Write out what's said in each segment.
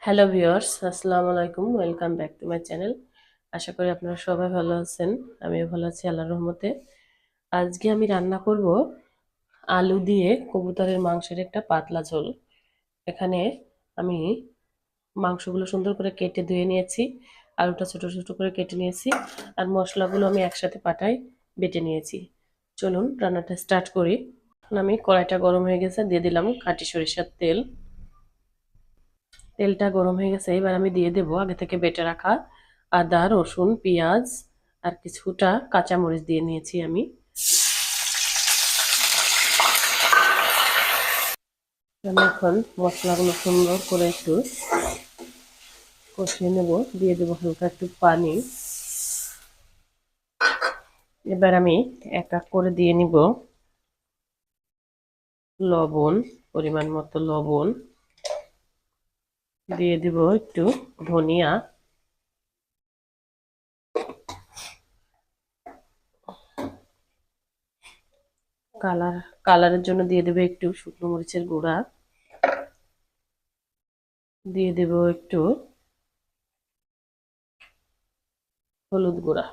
Hello viewers, আসসালামু আলাইকুম। Welcome back to my channel. আশা করি আপনারা সবাই ভালো আছেন। আমিও ভালো আছি আল্লাহর রহমতে। আজকে আমি রান্না করব আলু দিয়ে কবুতরের মাংসের একটা পাতলা ঝোল। এখানে আমি মাংসগুলো সুন্দর করে কেটে ধুয়ে নিয়েছি, আলুটা ছোট ছোট করে কেটে নিয়েছি, আর মশলাগুলো আমি একসাথে পাটায় বেটে নিয়েছি। চলুন রান্নাটা স্টার্ট করি। এখন আমি কড়াইটা গরম হয়ে গেছে, দিয়ে দিলাম খাঁটি সরিষার তেল। তেলটা গরম হয়ে গেছে, এবার আমি দিয়ে দেব আগে থেকে বেটে রাখা আদা, রসুন, পেঁয়াজ আর কিছুটা কাঁচামরিচ দিয়ে নিয়েছি আমি। আমি এখন মশলাগুলো সুন্দর করে একটু কষিয়ে নেব, দিয়ে দেবো হালকা একটু পানি। এবার আমি এক এক করে দিয়ে নিব লবণ, পরিমাণ মতো লবণ দিয়ে দিব, একটু ধনিয়া, কালারের জন্য দিয়ে দেবো একটু শুকনো মরিচের গুঁড়া, দিয়ে দেব একটু হলুদ গুঁড়া,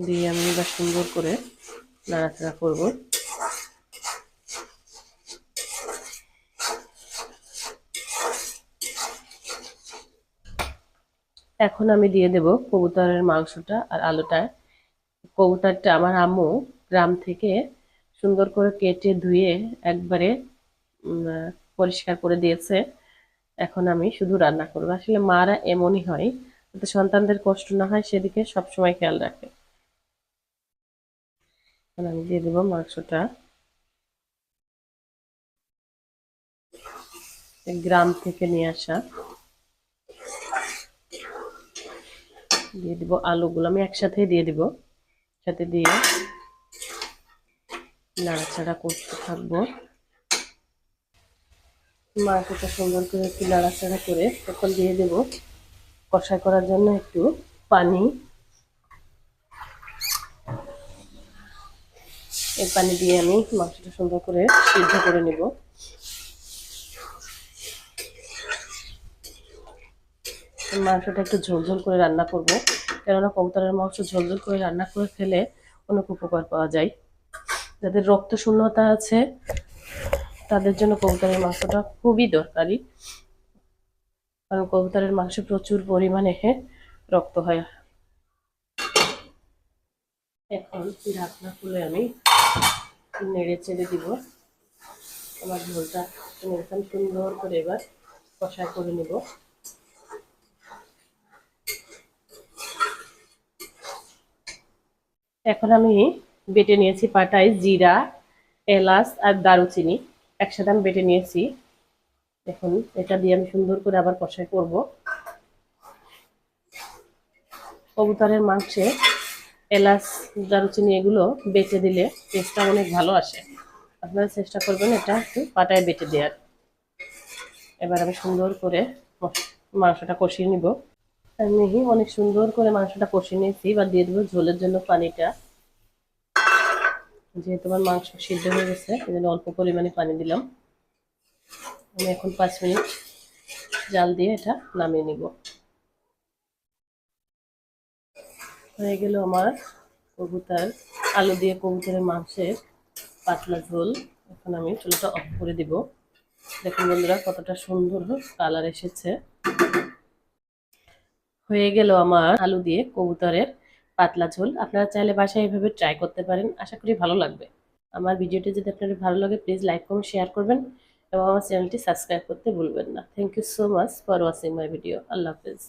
দিয়ে আমি এবার সুন্দর করে নাড়াচাড়া করব। এখন আমি দিয়ে দেব কবুতরের মাংসটা আর আলুটা। কবুতরটা আমার আম্মু গ্রাম থেকে সুন্দর করে কেটে ধুয়ে একবারে পরিষ্কার করে দিয়েছে। এখন আমি শুধু রান্না করবো। আসলে মারা এমনই হয়, যাতে সন্তানদের কষ্ট না হয় সেদিকে সবসময় খেয়াল রাখে। এখন আমি দিয়ে দেবো মাংসটা। গ্রাম থেকে নিয়ে আসা। দিয়ে দিব আলুগুলো, আমি একসাথে দিয়ে দিব, সাথে দিয়ে নাড়াচাড়া করতে থাকবো। মাংসটা সুন্দর করে একটু নাড়াচাড়া করে তখন দিয়ে দেব কষাই করার জন্য একটু পানি। এই পানি দিয়ে আমি মাংসটা সুন্দর করে সিদ্ধ করে নেব। মাংসটা একটু ঝোলঝোল করে রান্না করব, কেননা কবুতরের মাংস ঝোলঝোল করে রান্না করে খেলে অনেক উপকার পাওয়া যায়। যাদের রক্ত শূন্যতা আছে তাদের জন্য কবুতরের মাংসটা খুবই দরকারি, কারণ কবুতরের মাংসে প্রচুর পরিমাণে রক্ত হয়। এখন ঢাকনা খুলে আমি নেড়ে চেড়ে দিব। আমার ঝোলটা এরকম সুন্দর করে এবার কষাই করে নেব। এখন আমি বেটে নিয়েছি পাটায় জিরা, এলাচ আর দারুচিনি একসাথে আমি বেটে নিয়েছি। এখন এটা দিয়ে আমি সুন্দর করে আবার কষাই করব। কবুতরের মাংসে এলাচ, দারুচিনি এগুলো বেটে দিলে টেস্টটা অনেক ভালো আসে। আপনারা চেষ্টা করবেন এটা একটু পাটায় বেটে দেওয়ার। এবার আমি সুন্দর করে মাংসটা কষিয়ে নিব। আমি অনেক সুন্দর করে মাংসটা কষিয়ে নিয়েছি, এবার দিয়ে দেবো ঝোলের জন্য পানিটা। যেহেতু আমার মাংস সিদ্ধ হয়ে গেছে এই জন্য অল্প পরিমাণে পানি দিলাম। আমি এখন 5 মিনিট জাল দিয়ে এটা নামিয়ে নিব। হয়ে গেল আমার কবুতর আলু দিয়ে কবুতরের মাংসের পাতলা ঝোল। এখন আমি চুলাটা অফ করে দিব। দেখুন বন্ধুরা কতটা সুন্দর কালার এসেছে। হয়ে গেল আমার আলু দিয়ে কবুতরের পাতলা ঝোল। আপনারা চাইলে বাসায় এভাবে ট্রাই করতে পারেন, আশা করি ভালো লাগবে। আমার ভিডিওটি যদি আপনাদের ভালো লাগে প্লিজ লাইক কমেন্ট শেয়ার করবেন এবং আমার চ্যানেলটি সাবস্ক্রাইব করতে ভুলবেন না। Thank you so much for watching my video. আল্লাহ হাফেজ।